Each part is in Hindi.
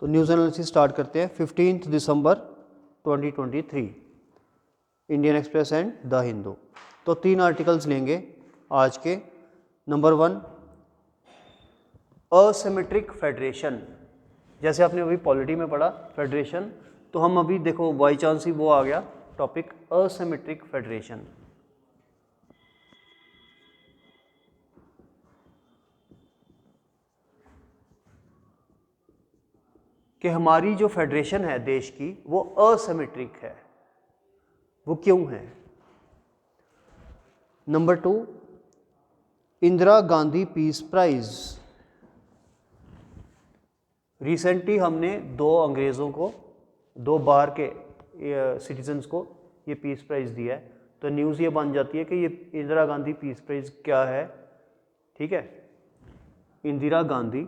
तो न्यूज़ एनालिसिस स्टार्ट करते हैं। 15 दिसंबर 2023, Indian express and the Hindu. तो 3 आर्टिकल्स लेंगे आज के। Number 1, asymmetric federation. जैसे आपने अभी पॉलिटी में पढ़ा फेडरेशन, तो हम अभी देखो बाई चांस ही वो आ गया टॉपिक असिमेट्रिक फेडरेशन। कि हमारी जो फेडरेशन है देश की वो असिमेट्रिक है। वो क्यों है? Number 2, Indira Gandhi peace prize. Recently हमने 2 अंग्रेज़ों को, 2 बाहर के सिटीजन्स को ये पीस प्राइज़ दिया है। तो न्यूज़ ये बन जाती है कि ये इंदिरा गांधी पीस प्राइज़ क्या है। ठीक है, इंदिरा गांधी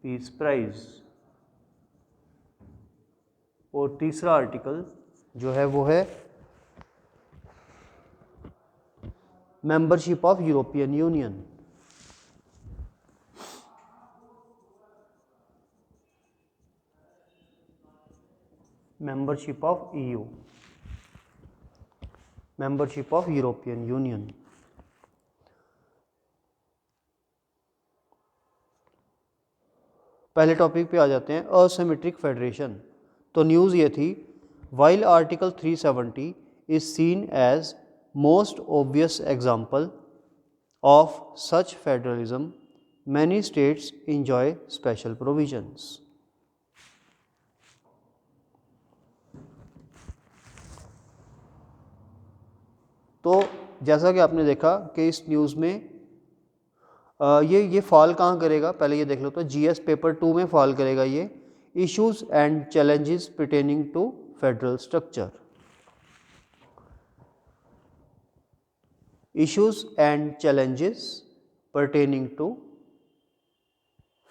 पीस प्राइज़। और तीसरा आर्टिकल जो है वो है membership of European union. Membership of EU, membership of European union. पहले टॉपिक पे आ जाते हैं, असिमेट्रिक फेडरेशन। तो न्यूज़ ये थी, while article 370 is seen as most obvious example of such federalism, many states enjoy special provisions. तो जैसा कि आपने देखा कि इस न्यूज़ में ये फॉल कहाँ करेगा, पहले ये देख लो। तो जीएस पेपर 2 में फॉल करेगा ये, issues and challenges pertaining to federal structure. Issues and challenges pertaining to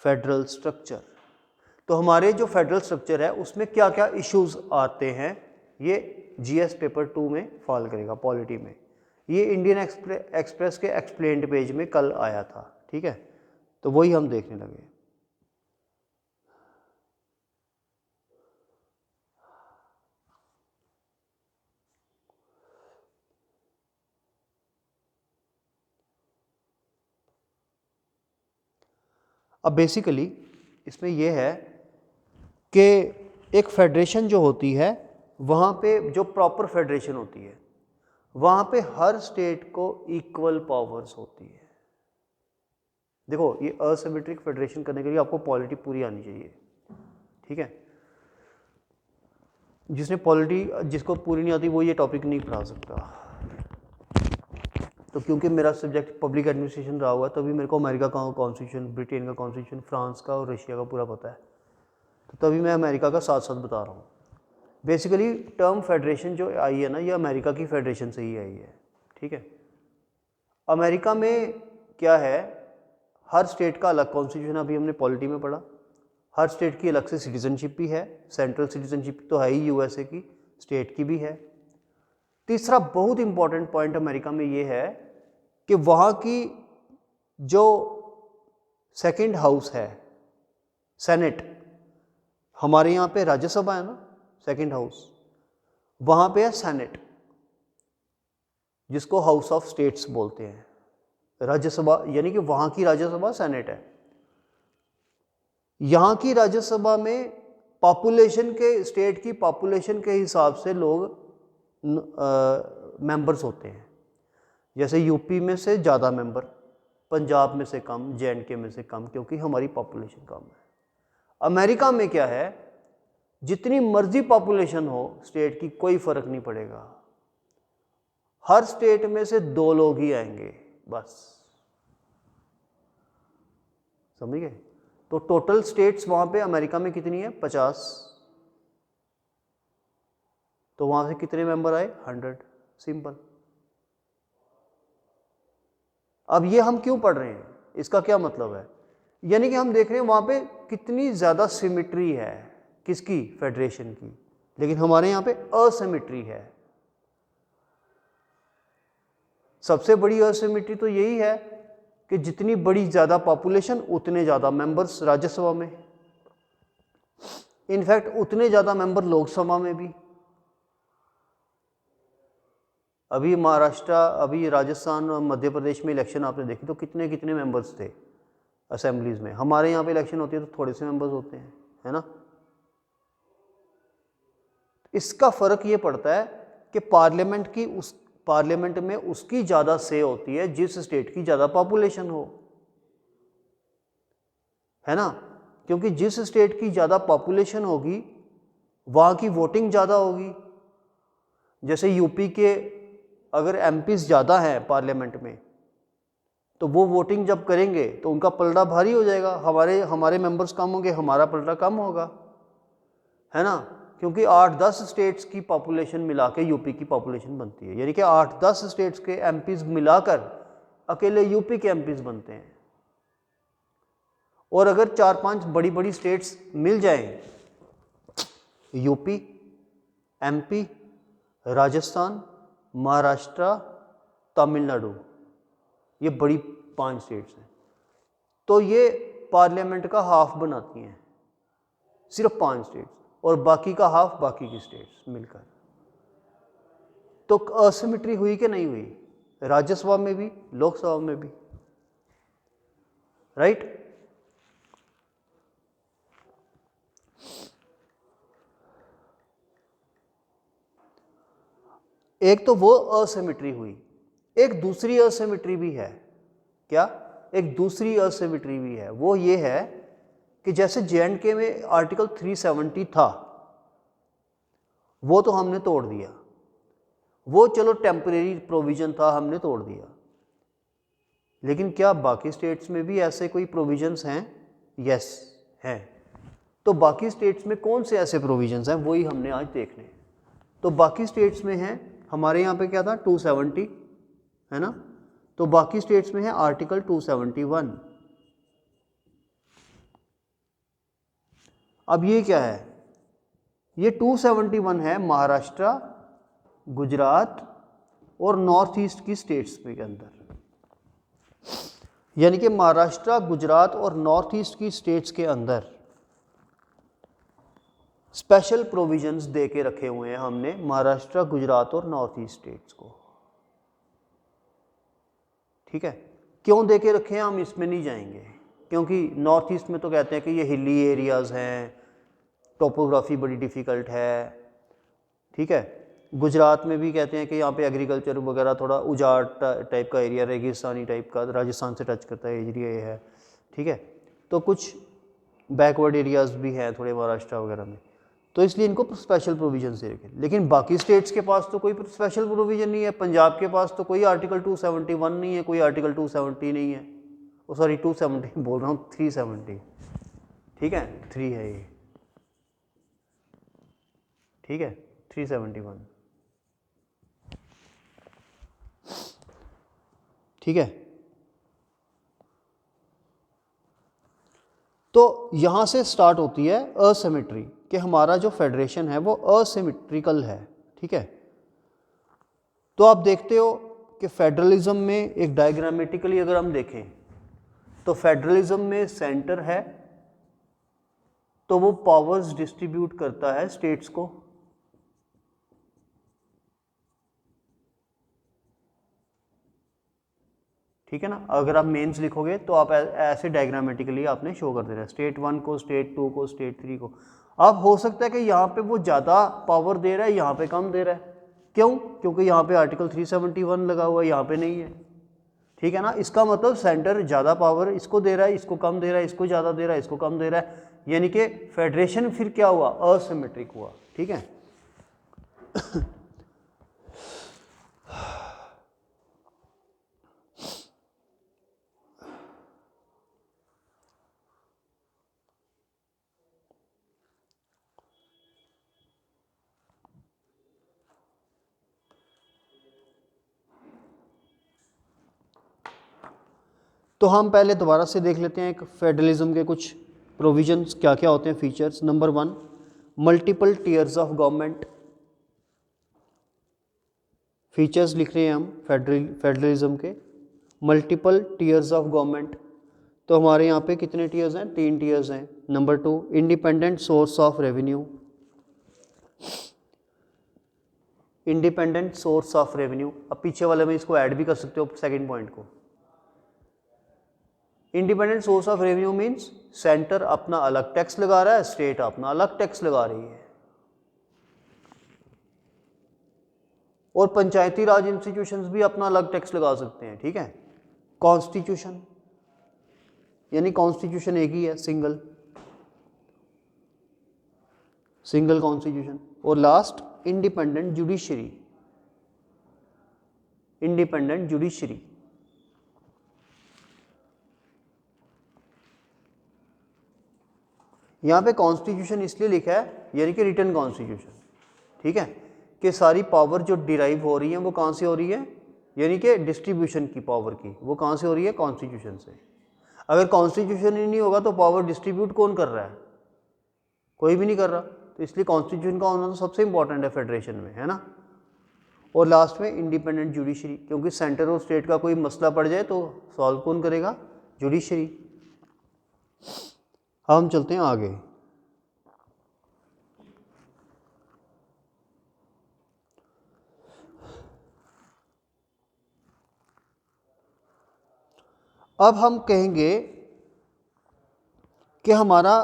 federal structure. तो हमारे जो फेडरल स्ट्रक्चर है उसमें क्या क्या इश्यूज आते हैं, ये जीएस पेपर 2 में फॉल करेगा पॉलिटी में। ये इंडियन एक्सप्रेस के एक्सप्लेन्ड पेज में कल आया था। ठीक है, तो वही हम देखने लगे। अब बेसिकली इसमें यह है कि एक फेडरेशन जो होती है वहाँ पे जो प्रॉपर फेडरेशन होती है वहाँ पे हर स्टेट को इक्वल पावर्स होती है। देखो, ये असिमेट्रिक फेडरेशन करने के लिए आपको पॉलिटी पूरी आनी चाहिए। ठीक है, जिसने पॉलिटी, जिसको पूरी नहीं आती वो ये टॉपिक नहीं पढ़ा सकता। तो क्योंकि मेरा सब्जेक्ट पब्लिक एडमिनिस्ट्रेशन रहा हुआ है, तभी मेरे को अमेरिका का कॉन्स्टिट्यूशन, ब्रिटेन का कॉन्स्टिट्यूशन, फ्रांस का और रशिया का पूरा पता है। तो तभी मैं अमेरिका का साथ साथ बता रहा हूँ। बेसिकली टर्म फेडरेशन जो आई है ना, ये अमेरिका की फेडरेशन से ही आई है। ठीक है, अमेरिका में क्या है, हर स्टेट का अलग कॉन्स्टिट्यूशन, अभी हमने पॉलिटी में पढ़ा। हर स्टेट की अलग से सिटीजनशिप भी है। सेंट्रल सिटीजनशिप तो है ही यूएसए की, स्टेट की भी है। तीसरा बहुत इंपॉर्टेंट पॉइंट अमेरिका में ये है कि वहाँ की जो सेकंड हाउस है, सेनेट, हमारे यहाँ पे राज्यसभा है ना, सेकंड हाउस, वहाँ पे है सेनेट, जिसको हाउस ऑफ स्टेट्स बोलते हैं। राज्यसभा यानी कि वहाँ की राज्यसभा सेनेट है। यहाँ की राज्यसभा में पॉपुलेशन के, स्टेट की पॉपुलेशन के हिसाब से लोग मेंबर्स होते हैं। जैसे यूपी में से ज़्यादा मेंबर, पंजाब में से कम, जेएंडके में से कम, क्योंकि हमारी पॉपुलेशन कम है। अमेरिका में क्या है, जितनी मर्जी पॉपुलेशन हो स्टेट की, कोई फर्क नहीं पड़ेगा, हर स्टेट में से 2 लोग ही आएंगे बस। समझ गए? तो टोटल स्टेट्स वहां पे अमेरिका में कितनी है? 50। तो वहां से कितने मेंबर आए? 100। सिंपल। अब ये हम क्यों पढ़ रहे हैं, इसका क्या मतलब है? यानी कि हम देख रहे हैं वहां पे कितनी ज्यादा सिमिट्री है, किसकी? फेडरेशन की। लेकिन हमारे यहां पे असिमिट्री है। सबसे बड़ी असिमिट्री तो यही है कि जितनी बड़ी ज़्यादा पॉपुलेशन उतने ज़्यादा मेंबर्स राज्यसभा में, इनफैक्ट उतने ज़्यादा मेंबर लोकसभा में भी। अभी महाराष्ट्र, अभी राजस्थान और मध्य प्रदेश में इलेक्शन आपने देखी तो कितने कितने मेंबर्स थे असेंबलीज में। हमारे यहाँ पे इलेक्शन होती है तो थोड़े से मेंबर्स होते हैं, है ना। इसका फ़र्क ये पड़ता है कि पार्लियामेंट में उसकी ज़्यादा से होती है जिस स्टेट की ज़्यादा पॉपुलेशन हो, है ना। क्योंकि जिस स्टेट की ज़्यादा पॉपुलेशन होगी वहाँ की वोटिंग ज़्यादा होगी। जैसे यूपी के अगर एमपीज़ ज़्यादा हैं पार्लियामेंट में तो वो वोटिंग जब करेंगे तो उनका पलड़ा भारी हो जाएगा। हमारे मेंबर्स कम होंगे, हमारा पलड़ा कम होगा, है ना। क्योंकि 8-10 स्टेट्स की पॉपुलेशन मिला के यूपी की पॉपुलेशन बनती है, यानी कि 8-10 स्टेट्स के एमपीज़ मिलाकर अकेले यूपी के एमपीज़ बनते हैं। और अगर 4-5 बड़ी बड़ी स्टेट्स मिल जाएं, यूपी, एमपी, राजस्थान, महाराष्ट्र, तमिलनाडु, ये बड़ी 5 स्टेट्स हैं, तो ये पार्लियामेंट का हाफ बनाती हैं, सिर्फ 5 स्टेट्स, और बाकी का हाफ बाकी की स्टेट्स मिलकर। तो असिमेट्री हुई कि नहीं हुई, राज्यसभा में भी लोकसभा में भी, राइट। एक तो वो असिमेट्री हुई, एक दूसरी असिमेट्री भी है। क्या? एक दूसरी असिमेट्री भी है, वो ये है कि जैसे J&K में आर्टिकल 370 था वो तो हमने तोड़ दिया, वो चलो टेम्परेरी प्रोविजन था, हमने तोड़ दिया। लेकिन क्या बाकी स्टेट्स में भी ऐसे कोई प्रोविजंस हैं? यस हैं। तो बाकी स्टेट्स में कौन से ऐसे प्रोविजंस हैं वही हमने आज देखने। तो बाकी स्टेट्स में हैं, हमारे यहाँ पे क्या था 270, है ना। तो बाकी स्टेट्स में है आर्टिकल 271। अब ये क्या है? ये 271 है महाराष्ट्र, गुजरात और नॉर्थ ईस्ट की स्टेट्स के अंदर, यानी कि महाराष्ट्र, गुजरात और नॉर्थ ईस्ट की स्टेट्स के अंदर स्पेशल प्रोविजंस दे के रखे हुए हैं हमने महाराष्ट्र, गुजरात और नॉर्थ ईस्ट स्टेट्स को। ठीक है, क्यों दे के रखे हैं हम इसमें नहीं जाएंगे, क्योंकि नॉर्थ ईस्ट में तो कहते हैं कि ये हिली एरियाज़ हैं, टोपोग्राफी बड़ी डिफ़िकल्ट है। ठीक है, गुजरात में भी कहते हैं कि यहाँ पे एग्रीकल्चर वगैरह थोड़ा उजाड़ टाइप का एरिया, रेगिस्तानी टाइप का, राजस्थान से टच करता है एरिया ये है। ठीक है, तो कुछ बैकवर्ड एरियाज़ भी हैं थोड़े महाराष्ट्र वगैरह में, तो इसलिए इनको स्पेशल प्रोविजन से रखें। लेकिन बाकी स्टेट्स के पास तो कोई स्पेशल प्रोविजन नहीं है। पंजाब के पास तो कोई आर्टिकल 271 नहीं है, कोई आर्टिकल 270 नहीं है, ओ सॉरी 270 बोल रहा हूँ, 370। ठीक है, 3 है ये, ठीक है, 371। ठीक है, तो यहाँ से स्टार्ट होती है असिमेट्री, कि हमारा जो फेडरेशन है वो असिमेट्रिकल है। ठीक है, तो आप देखते हो कि फेडरलिज्म में एक डायग्रामेटिकली अगर हम देखें तो फेडरलिज्म में सेंटर है तो वो पावर्स डिस्ट्रीब्यूट करता है स्टेट्स को। ठीक है ना, अगर आप मेंस लिखोगे तो आप ऐसे डायग्रामेटिकली आपने शो कर देना है, स्टेट 1 को, स्टेट 2 को, स्टेट 3 को। अब हो सकता है कि यहाँ पे वो ज़्यादा पावर दे रहा है, यहाँ पे कम दे रहा है। क्यों? क्योंकि यहाँ पे आर्टिकल 371 लगा हुआ है, यहाँ पे नहीं है। ठीक है ना, इसका मतलब सेंटर ज़्यादा पावर इसको दे रहा है, इसको कम दे रहा है, इसको ज़्यादा दे रहा है, इसको कम दे रहा है, यानी कि फेडरेशन फिर क्या हुआ? असिमेट्रिक हुआ। ठीक है तो हम पहले दोबारा से देख लेते हैं एक फेडरलिज्म के कुछ प्रोविजंस क्या क्या होते हैं, features. Number 1, multiple tears of government. Features लिख रहे हैं हम फेडरलिज्म के। मल्टीपल टीयर्स ऑफ गवर्नमेंट, तो हमारे यहाँ पे कितने टीयर्स हैं? 3 टीयर्स हैं। Number 2 independent source of revenue, independent source of revenue. अब पीछे वाले में इसको ऐड भी कर सकते हो सेकंड पॉइंट को। Independent source of revenue means centre अपना अलग टैक्स लगा रहा है, स्टेट अपना अलग टैक्स लगा रही है। और पंचायती राज इंस्टीट्यूशंस भी अपना अलग टैक्स लगा सकते हैं, ठीक है। कॉन्स्टिट्यूशन, यानी कॉन्स्टिट्यूशन एक ही है, सिंगल कॉन्स्टिट्यूशन। और last independent judiciary, independent judiciary. यहाँ पे कॉन्स्टिट्यूशन इसलिए लिखा है, यानी कि रिटन कॉन्स्टिट्यूशन, ठीक है, कि सारी पावर जो डिराइव हो रही है वो कहाँ से हो रही है, यानी कि डिस्ट्रीब्यूशन की पावर की, वो कहाँ से हो रही है? कॉन्स्टिट्यूशन से। अगर कॉन्स्टिट्यूशन ही नहीं होगा तो पावर डिस्ट्रीब्यूट कौन कर रहा है? कोई भी नहीं कर रहा। तो इसलिए कॉन्स्टिट्यूशन का होना तो सबसे इंपॉर्टेंट है फेडरेशन में, है ना। और लास्ट में इंडिपेंडेंट जुडिशरी, क्योंकि सेंटर और स्टेट का कोई मसला पड़ जाए तो सॉल्व कौन करेगा? जुडिशरी। हम चलते हैं आगे। अब हम कहेंगे कि हमारा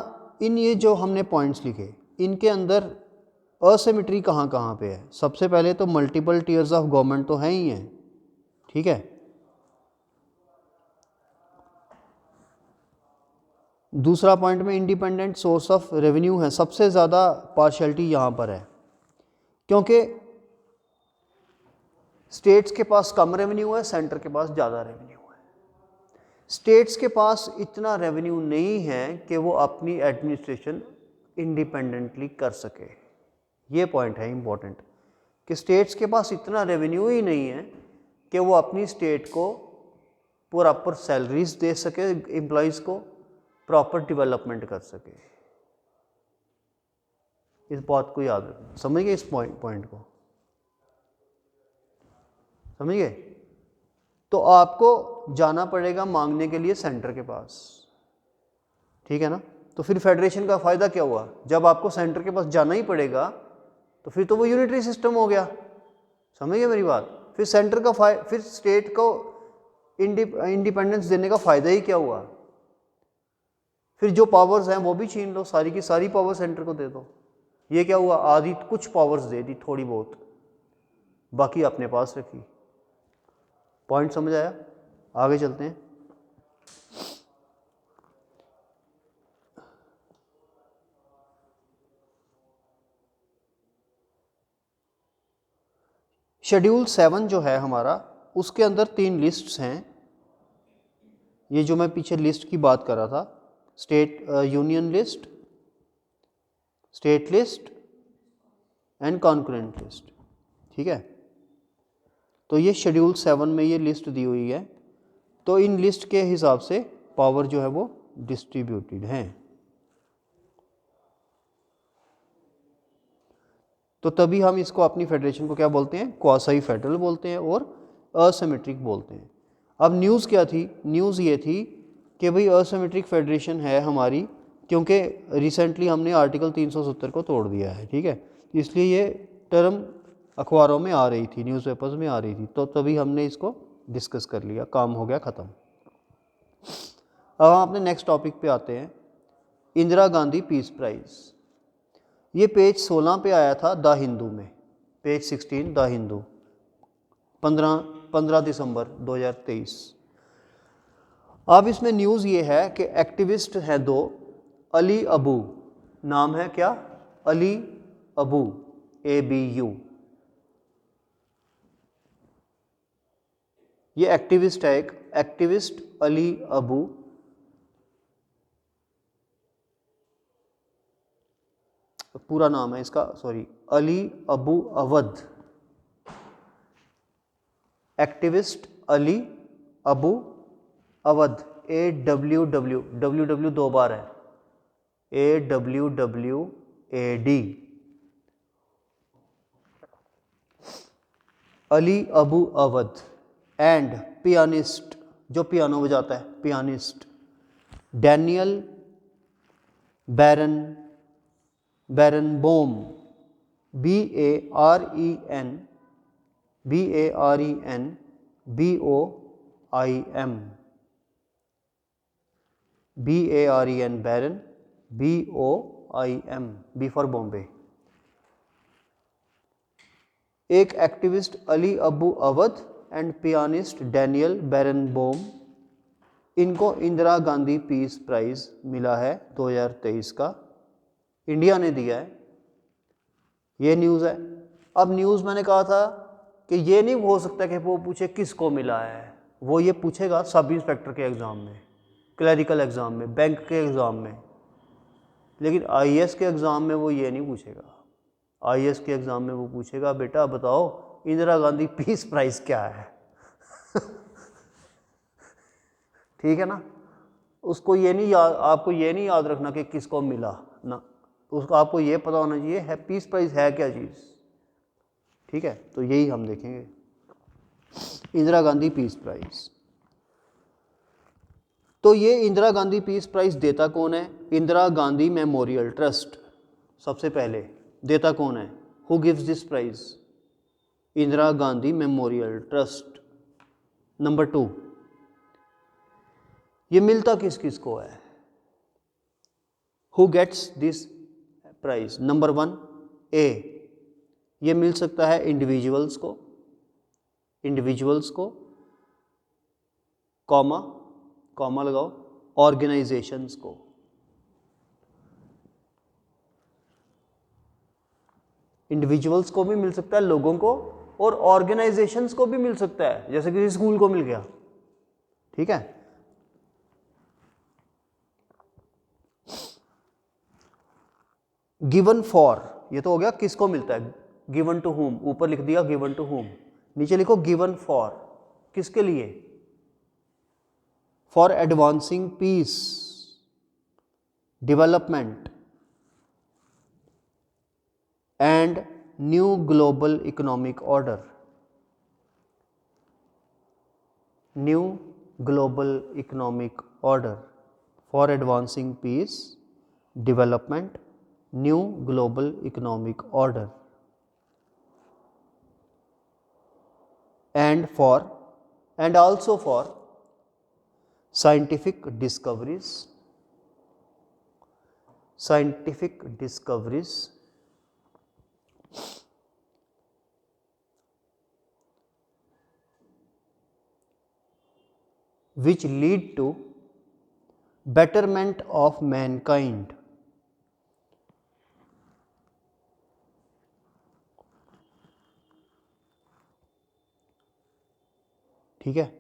इन ये जो हमने पॉइंट्स लिखे, इनके अंदर असिमेट्री कहाँ कहाँ पे है। सबसे पहले तो मल्टीपल टीयर्स ऑफ गवर्नमेंट तो है ही हैं, ठीक है। दूसरा पॉइंट में इंडिपेंडेंट सोर्स ऑफ रेवेन्यू है। सबसे ज़्यादा पार्शियलिटी यहाँ पर है, क्योंकि स्टेट्स के पास कम रेवेन्यू है, सेंटर के पास ज़्यादा रेवेन्यू है। स्टेट्स के पास इतना रेवेन्यू नहीं है कि वो अपनी एडमिनिस्ट्रेशन इंडिपेंडेंटली कर सके। ये पॉइंट है इम्पोर्टेंट, कि स्टेट्स के पास इतना रेवेन्यू ही नहीं है कि वो अपनी स्टेट को प्रॉपर सैलरीज दे सके, एम्प्लॉयज़ को प्रॉपर डेवलपमेंट कर सके। इस बात को याद रखना, समझ गए? इस पॉइंट को समझ गए? तो आपको जाना पड़ेगा मांगने के लिए सेंटर के पास, ठीक है ना। तो फिर फेडरेशन का फ़ायदा क्या हुआ? जब आपको सेंटर के पास जाना ही पड़ेगा तो फिर तो वो यूनिटरी सिस्टम हो गया, समझ गए मेरी बात। फिर सेंटर का फिर स्टेट को इंडिपेंडेंस देने का फ़ायदा ही क्या हुआ? फिर जो पावर्स हैं वो भी छीन लो, सारी की सारी पावर सेंटर को दे दो। ये क्या हुआ? आधी कुछ पावर्स दे दी, थोड़ी बहुत, बाकी अपने पास रखी। पॉइंट समझ आया? आगे चलते हैं। शेड्यूल 7 जो है हमारा, उसके अंदर 3 लिस्ट्स हैं। ये जो मैं पीछे लिस्ट की बात कर रहा था, state union list, state list and concurrent list, ठीक है। तो ये शेड्यूल 7 में ये लिस्ट दी हुई है। तो इन लिस्ट के हिसाब से पावर जो है वो डिस्ट्रीब्यूटेड है। तो तभी हम इसको अपनी फेडरेशन को क्या बोलते हैं? क्वासी फेडरल बोलते हैं और असिमेट्रिक बोलते हैं। अब न्यूज़ क्या थी? न्यूज़ ये थी कि भाई असिमेट्रिक फेडरेशन है हमारी, क्योंकि रिसेंटली हमने आर्टिकल 370 को तोड़ दिया है, ठीक है। इसलिए ये टर्म अखबारों में आ रही थी, न्यूज़पेपर्स में आ रही थी, तो तभी हमने इसको डिस्कस कर लिया, काम हो गया ख़त्म। अब हम अपने नेक्स्ट टॉपिक पे आते हैं, इंदिरा गांधी पीस प्राइज़। ये पेज 16 पे आया था द हिंदू में, पेज 16 द हिंदू, 15 दिसंबर 2023। अब इसमें न्यूज़ ये है कि एक्टिविस्ट हैं 2, अली अबू, नाम है क्या? Ali Abu, ABU। ये एक्टिविस्ट है, एक एक्टिविस्ट अली अबू। पूरा नाम है इसका, sorry, Ali Abu Awad. Activist Ali Abu Awad, AWW, 2 बार है, AWWAD, Ali Abu Awad, and pianist जो पियानो बजाता है, pianist. Daniel Barenboim, BAREN Baren, BOIM, B for Bombay. एक activist Ali Abu Awad and pianist Daniel Barenboim, इनको इंदिरा गांधी पीस प्राइज मिला है 2023 का, इंडिया ने दिया है। ये न्यूज़ है। अब न्यूज़ मैंने कहा था कि ये नहीं हो सकता कि वो पूछे किसको मिला है, वो ये पूछेगा सब इंस्पेक्टर के एग्ज़ाम में, क्लरिकल एग्ज़ाम में, बैंक के एग्ज़ाम में, लेकिन IAS के एग्ज़ाम में वो ये नहीं पूछेगा। IAS के एग्ज़ाम में वो पूछेगा बेटा बताओ इंदिरा गांधी पीस प्राइज़ क्या है। ठीक है ना। उसको ये नहीं याद, आपको ये नहीं याद रखना कि किसको मिला ना, उसको आपको ये पता होना चाहिए है पीस प्राइज़ है क्या चीज़। ठीक है, तो यही हम देखेंगे, इंदिरा गांधी पीस प्राइज़। तो ये इंदिरा गांधी पीस प्राइज़ देता कौन है? इंदिरा गांधी मेमोरियल ट्रस्ट सबसे पहले देता कौन है? Who gives this prize? Indira Gandhi memorial trust. Number 2, ये मिलता किस किस को है? Who gets this prize? Number 1, ए, ये मिल सकता है इंडिविजुअल्स को, कॉमा लगाओ, ऑर्गेनाइजेशंस को। इंडिविजुअल्स को भी मिल सकता है, लोगों को, और ऑर्गेनाइजेशंस को भी मिल सकता है, जैसे किसी स्कूल को मिल गया। ठीक है। गिवन फॉर, ये तो हो गया किसको मिलता है, गिवन टू हुम, ऊपर लिख दिया गिवन टू हुम, नीचे लिखो गिवन फॉर, किसके लिए? For advancing peace, development and new global economic order, new global economic order, for advancing peace, development, new global economic order, and also for scientific discoveries which lead to betterment of mankind, ठीक है।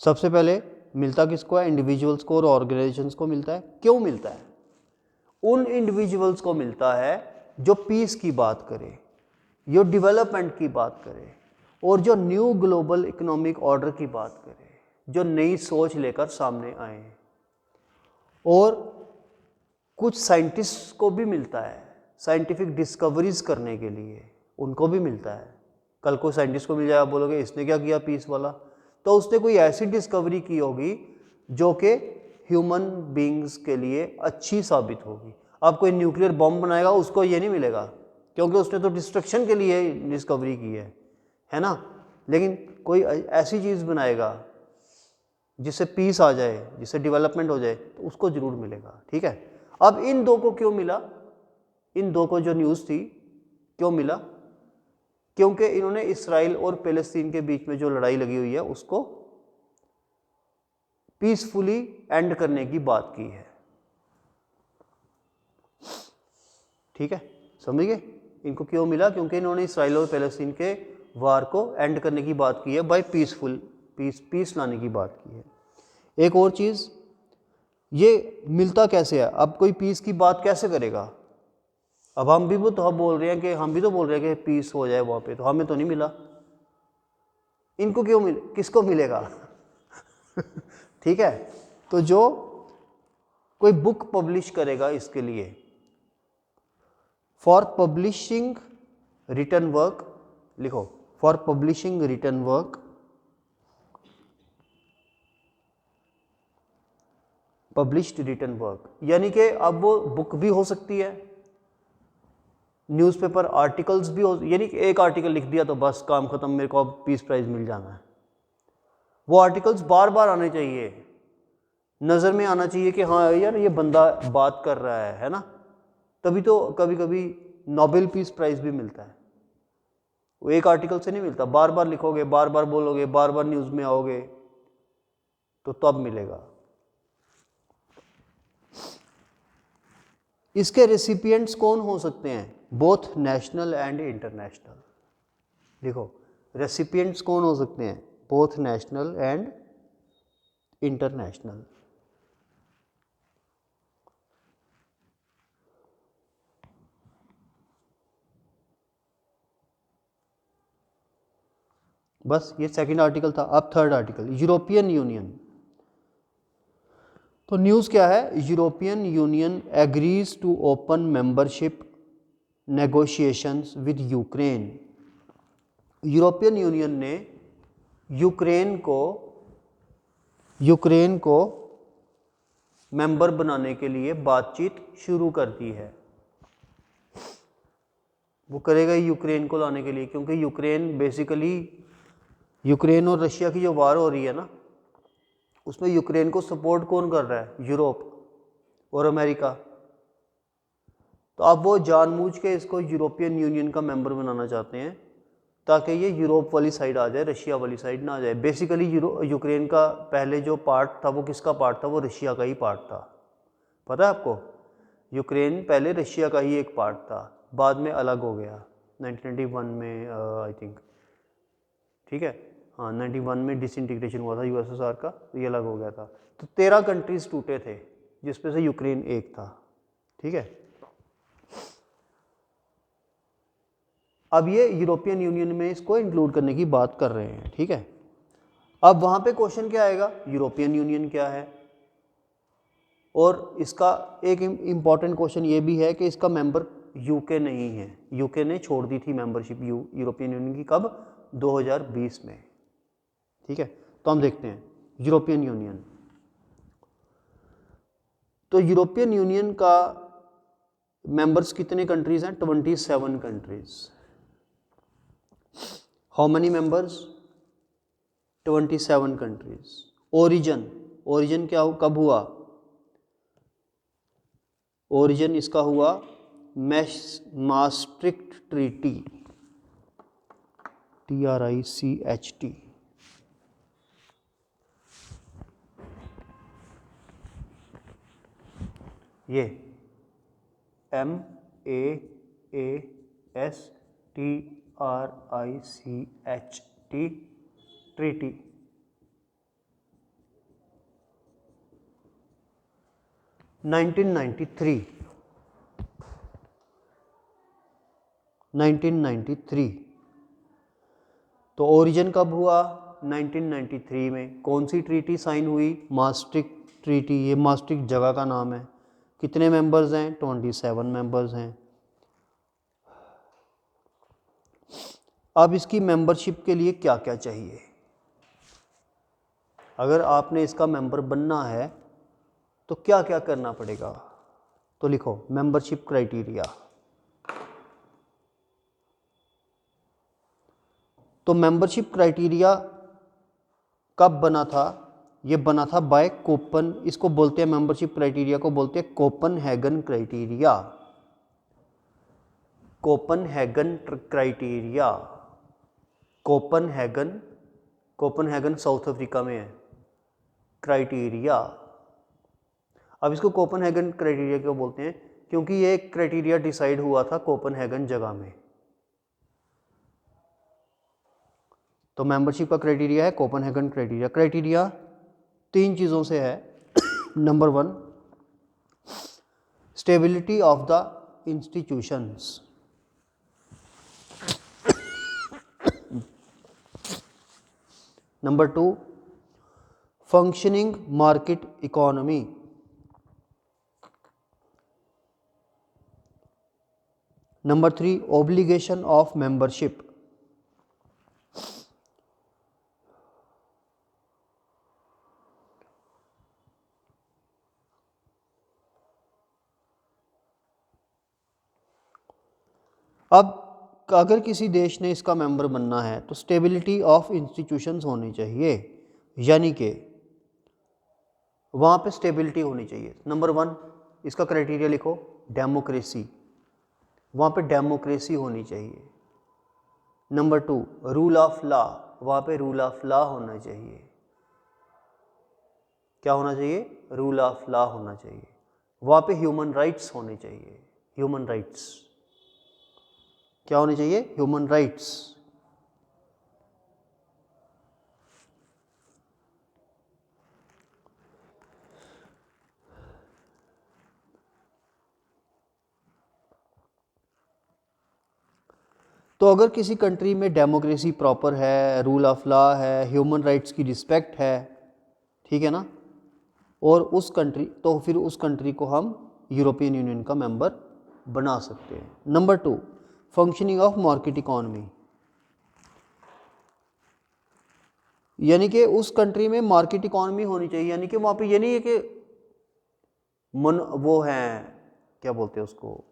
सबसे पहले मिलता किसको है? इंडिविजुअल्स को और ऑर्गेनाइजेशंस को मिलता है। क्यों मिलता है? उन इंडिविजुअल्स को मिलता है जो पीस की बात करे, जो डेवलपमेंट की बात करे, और जो न्यू ग्लोबल इकोनॉमिक ऑर्डर की बात करे, जो नई सोच लेकर सामने आए। और कुछ साइंटिस्ट को भी मिलता है साइंटिफिक डिस्कवरीज करने के लिए, उनको भी मिलता है। कल को साइंटिस्ट को मिल जाए, आप बोलोगे इसने क्या किया पीस वाला, तो उसने कोई ऐसी डिस्कवरी की होगी जो कि ह्यूमन बींग्स के लिए अच्छी साबित होगी। अब कोई न्यूक्लियर बॉम्ब बनाएगा, उसको ये नहीं मिलेगा, क्योंकि उसने तो डिस्ट्रक्शन के लिए डिस्कवरी की है ना। लेकिन कोई ऐसी चीज़ बनाएगा जिससे पीस आ जाए, जिससे डेवलपमेंट हो जाए, तो उसको ज़रूर मिलेगा। ठीक है। अब इन दो को क्यों मिला? इन दो को जो न्यूज़ थी क्यों मिला? क्योंकि इन्होंने इसराइल और पैलेस्टीन के बीच में जो लड़ाई लगी हुई है उसको पीसफुली एंड करने की बात की है। ठीक है, समझ गए? इनको क्यों मिला? क्योंकि इन्होंने इसराइल और पैलेस्टीन के वार को एंड करने की बात की है, बाय पीस लाने की बात की है। एक और चीज़, ये मिलता कैसे है? अब कोई पीस की बात कैसे करेगा? अब हम भी तो बोल रहे हैं कि पीस हो जाए वहाँ पे, तो हमें तो नहीं मिला। इनको क्यों किसको मिलेगा? ठीक है। तो जो कोई बुक पब्लिश करेगा इसके लिए, फॉर पब्लिशिंग रिटन वर्क, लिखो for publishing written work published written work, यानी कि अब वो बुक भी हो सकती है, न्यूज़पेपर आर्टिकल्स भी हो, यानी कि एक आर्टिकल लिख दिया तो बस काम ख़त्म, मेरे को अब पीस प्राइज़ मिल जाना है। वो आर्टिकल्स बार बार आने चाहिए, नज़र में आना चाहिए कि हाँ यार ये बंदा बात कर रहा है ना, तभी तो कभी कभी नोबेल पीस प्राइज़ भी मिलता है। वो एक आर्टिकल से नहीं मिलता, बार बार लिखोगे, बार बार बोलोगे, बार बार न्यूज़ में आओगे तो तब मिलेगा। इसके रेसिपिएंट्स कौन हो सकते हैं? Both national and international. देखो रेसिपिएंट्स कौन हो सकते हैं? Both national and international. बस ये सेकंड आर्टिकल था। अब थर्ड आर्टिकल, यूरोपियन यूनियन। तो न्यूज़ क्या है? European union agrees to open membership negotiations with Ukraine. European union ने यूक्रेन को मेंबर बनाने के लिए बातचीत शुरू कर दी है। वो करेगा यूक्रेन को लाने के लिए, क्योंकि यूक्रेन बेसिकली, यूक्रेन और रशिया की जो वार हो रही है ना, उसमें यूक्रेन को सपोर्ट कौन कर रहा है? यूरोप और अमेरिका। तो अब वो जानबूझ के इसको यूरोपियन यूनियन का मेंबर बनाना चाहते हैं ताकि ये यूरोप वाली साइड आ जाए, रशिया वाली साइड ना आ जाए। बेसिकली यूक्रेन का पहले जो पार्ट था वो किसका पार्ट था? वो रशिया का ही पार्ट था। पता है आपको? यूक्रेन पहले रशिया का ही एक पार्ट था, बाद में अलग हो गया 1991 में आई थिंक, ठीक है, हाँ 91 में डिसइंटीग्रेशन हुआ था यूएसएसआर का, तो ये अलग हो गया था। तो 13 कंट्रीज टूटे थे जिसमें से यूक्रेन एक था, ठीक है। अब ये यूरोपियन यूनियन में इसको इंक्लूड करने की बात कर रहे हैं, ठीक है। अब वहाँ पे क्वेश्चन क्या आएगा? यूरोपियन यूनियन क्या है? और इसका एक इम्पॉर्टेंट क्वेश्चन ये भी है कि इसका मेंबर यूके नहीं है। यूके ने छोड़ दी थी मेंबरशिप यूरोपियन यूनियन की, कब? 2020 में, ठीक है। तो हम देखते हैं यूरोपियन यूनियन। तो यूरोपियन यूनियन का मेंबर्स कितने कंट्रीज हैं? 27 countries. How many members? 27 countries. Origin क्या कब हुआ? ओरिजिन इसका हुआ मास्ट्रिक्ट ट्रीटी, TRICHT। ये MAASTRICHT ट्रीटी। नाइनटीन 1993। तो ओरिजिन कब हुआ? 1993 में। कौन सी ट्रीटी साइन हुई? मास्ट्रिक्ट ट्रीटी। ये मास्ट्रिक्ट जगह का नाम है। कितने मेंबर्स हैं? 27 मेंबर्स हैं। अब इसकी मेंबरशिप के लिए क्या क्या चाहिए? अगर आपने इसका मेंबर बनना है तो क्या क्या करना पड़ेगा? तो लिखो मेंबरशिप क्राइटेरिया। तो मेंबरशिप क्राइटेरिया कब बना था? ये बना था बाय कोपन, इसको बोलते हैं, मेंबरशिप क्राइटेरिया को बोलते हैं Copenhagen criteria. Copenhagen criteria. Copenhagen south Africa में है क्राइटेरिया। अब इसको कोपनहेगन क्राइटेरिया क्यों बोलते हैं? क्योंकि ये क्राइटेरिया डिसाइड हुआ था कोपनहेगन जगह में। तो मेंबरशिप का क्राइटेरिया है कोपनहेगन क्राइटेरिया। क्राइटेरिया 3 चीज़ों से है। Number 1, stability of the institutions. Number 2, functioning market economy. Number 3, obligation of membership. अब अगर किसी देश ने इसका मेंबर बनना है तो स्टेबिलिटी ऑफ इंस्टीट्यूशंस होनी चाहिए, यानी कि वहाँ पे स्टेबिलिटी होनी चाहिए। नंबर 1 इसका क्राइटेरिया लिखो, डेमोक्रेसी, वहाँ पे डेमोक्रेसी होनी चाहिए। नंबर 2 रूल ऑफ लॉ, वहाँ पे रूल ऑफ लॉ होना चाहिए। क्या होना चाहिए? रूल ऑफ लॉ होना चाहिए। वहाँ पे ह्यूमन राइट्स होने चाहिए। ह्यूमन राइट्स क्या होने चाहिए? Human rights. तो अगर किसी कंट्री में डेमोक्रेसी प्रॉपर है, रूल ऑफ लॉ है, ह्यूमन राइट्स की रिस्पेक्ट है, ठीक है ना, और उस कंट्री, तो फिर उस कंट्री को हम यूरोपियन यूनियन का मेंबर बना सकते हैं। Number 2 functioning of market economy, यानी कि उस कंट्री में मार्केट इकॉनमी होनी चाहिए, यानी कि वहाँ पे ये नहीं है कि वो हैं, क्या बोलते हैं उसको,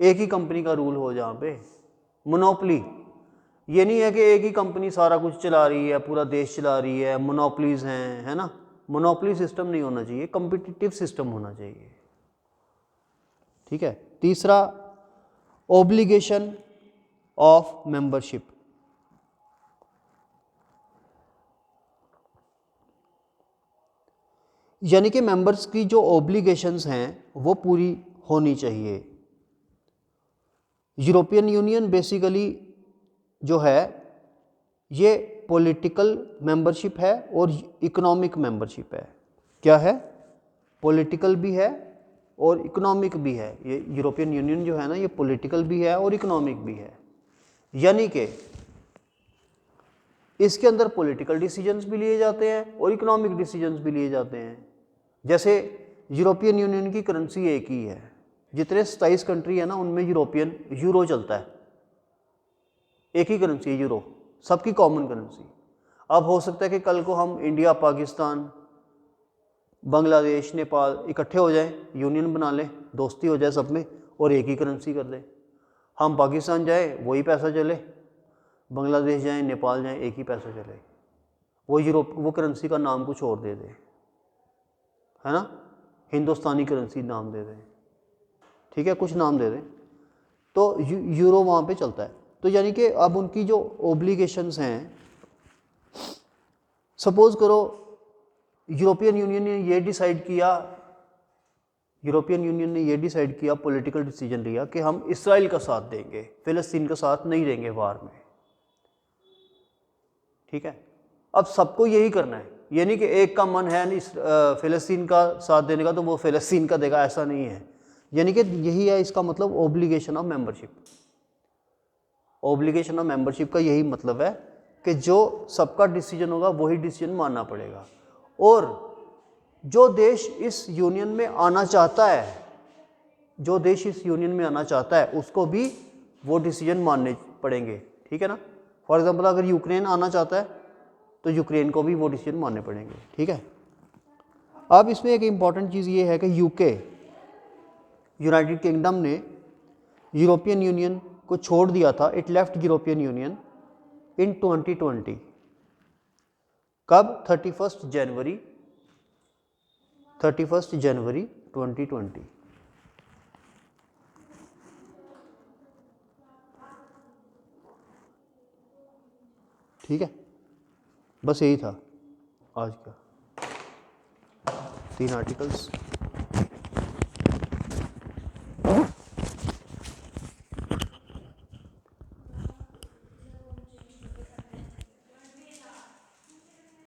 एक ही कंपनी का रूल हो, जहाँ पे मोनोपली, ये नहीं है कि एक ही कंपनी सारा कुछ चला रही है, पूरा देश चला रही है, मोनोपलीज हैं, है ना। मोनोपली सिस्टम नहीं होना चाहिए, कम्पिटिटिव सिस्टम होना चाहिए, ठीक है। तीसरा ओब्लिगेशन ऑफ मेंबरशिप, यानी कि मेंबर्स की जो ओब्लिगेशंस हैं वो पूरी होनी चाहिए। यूरोपियन यूनियन बेसिकली जो है ये पॉलिटिकल मेंबरशिप है और इकोनॉमिक मेंबरशिप है। क्या है? पॉलिटिकल भी है और इकोनॉमिक भी है। ये यूरोपियन यूनियन जो है ना, ये पॉलिटिकल भी है और इकोनॉमिक भी है, यानी कि इसके अंदर पॉलिटिकल डिसीजंस भी लिए जाते हैं और इकोनॉमिक डिसीजंस भी लिए जाते हैं। जैसे यूरोपियन यूनियन की करेंसी एक ही है, जितने 27 कंट्री है ना उनमें यूरोपियन यूरो चलता है, एक ही करेंसी है यूरो, सबकी कॉमन करेंसी। अब हो सकता है कि कल को हम इंडिया, पाकिस्तान, बांग्लादेश, नेपाल इकट्ठे हो जाएं, यूनियन बना लें, दोस्ती हो जाए सब में और एक ही करेंसी कर दें। हम पाकिस्तान जाए वही पैसा चले, बांग्लादेश जाएं, नेपाल जाएं, एक ही पैसा चले, वो करेंसी का नाम कुछ और दे दें, है ना, हिंदुस्तानी करेंसी नाम दे दें, ठीक है, कुछ नाम दे दें, तो यूरो वहाँ पे चलता है। तो यानी कि अब उनकी जो ओब्लिगेशंस हैं, सपोज करो यूरोपियन यूनियन ने ये डिसाइड किया, पॉलिटिकल डिसीजन लिया कि हम इसराइल का साथ देंगे, फिलिस्तीन का साथ नहीं देंगे वार में, ठीक है। अब सबको यही करना है, ये नहीं कि एक का मन है फिलिस्तीन का साथ देने का तो वो फिलिस्तीन का देगा, ऐसा नहीं है। यानी कि यही है इसका मतलब obligation of membership. Obligation of membership का यही मतलब है कि जो सबका डिसीजन होगा वही डिसीजन मानना पड़ेगा, और जो देश इस यूनियन में आना चाहता है, उसको भी वो डिसीजन मानने पड़ेंगे, ठीक है ना। फॉर एग्जांपल अगर यूक्रेन आना चाहता है तो यूक्रेन को भी वो डिसीजन मानने पड़ेंगे, ठीक है। अब इसमें एक इम्पॉर्टेंट चीज़ ये है कि यूनाइटेड किंगडम ने यूरोपियन यूनियन को छोड़ दिया था। It left European union in 2020। कब? 31 जनवरी 2020। ठीक है, बस यही था आज का 3 आर्टिकल्स।